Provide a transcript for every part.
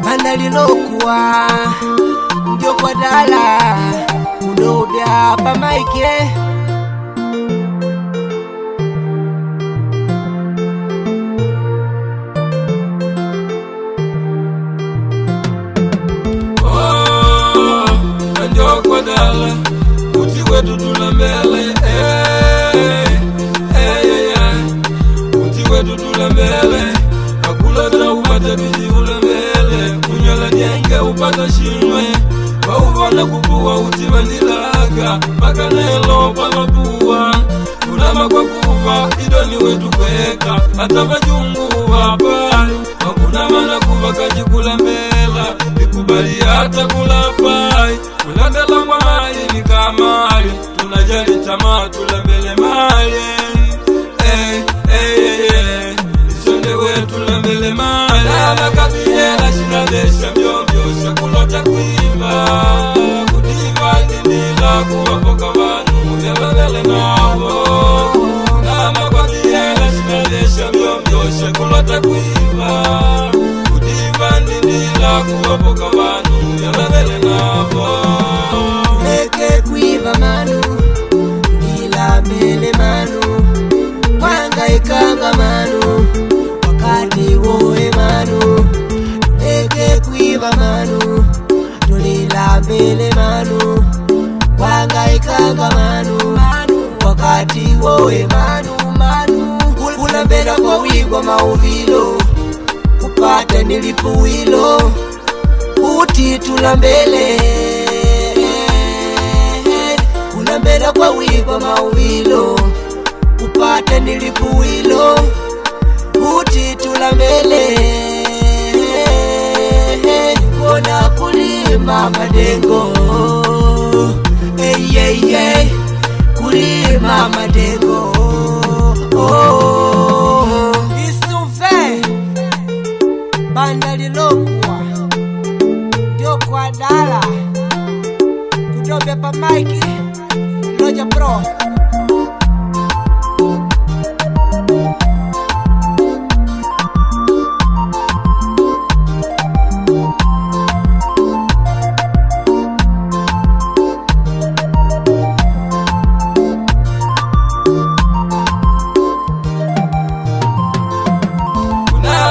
Mandalilokuwa ndio kwa dala udode hapa maike. Ndio kwa dala uti wetu tulambele, uti wetu tulambele, akula na upata bidi ulambele, kunyala nyenge upata shimwe, waubona kupua uti mandilaga, paka nelo palapuwa, unama kwa kuwa idoni wetu kweka, hata majungu wapali, wakuna mana kuwa kajikula mbela, ikubali hata kulafai, kulandela kwa mali ni kamali, tunajali tamaa tulambele mali, isonde wetu lambele mali, ala kabiela shinadesha myombyo, shakulota kuimba, kudiva nindila kuwapoka wanu, yababele nabo, ala kabiela shinadesha myombyo, shakulota kuimba, kudiva nindila kuwapoka wanu, yababele nabo. Leke kuiva manu, ila mele manu, wanga ikanga manu, wakati woe manu. Leke kuiva manu, tulila mele manu, wanga ikanga manu, wakati woe manu. Kulambela kwa wigwa mauvilo, kupata nilipuwilo, uti tulambele. Kulambela kwa wigwa mauvilo, kupata nilipuwilo, uti tulambele. Kona kulima madengo, kulima madengo. Isuve Mandalilokuwa ndio kwa dala kudobe pa maiki Loja Pro.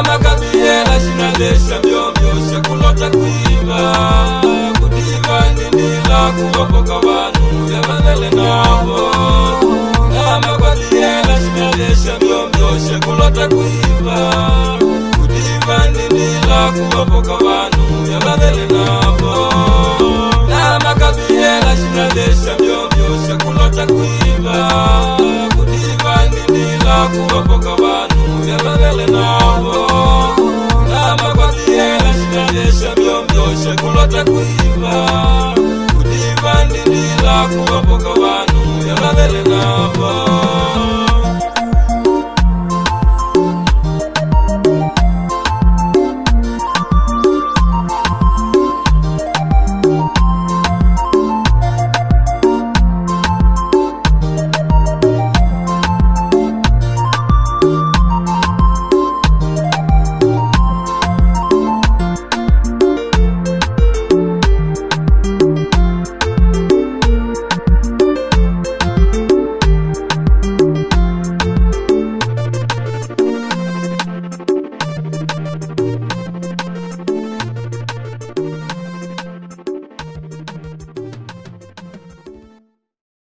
Makabiela shinadesha myombyo, shakulota kuimba, kudiva nindila kuwapoka wanu, yababele nabo. Makabiela shinadesha myombyo, shakulota kuimba, kudiva nindila kuwapoka wanu, yababele nabo. Makabiela shinadesha myombyo, shakulota kuimba, kudiva nindila kuwapoka wanu, yababele nabo. Shakulota kuimba, kudiva nindila kuwapoka wanu, yababele nabo.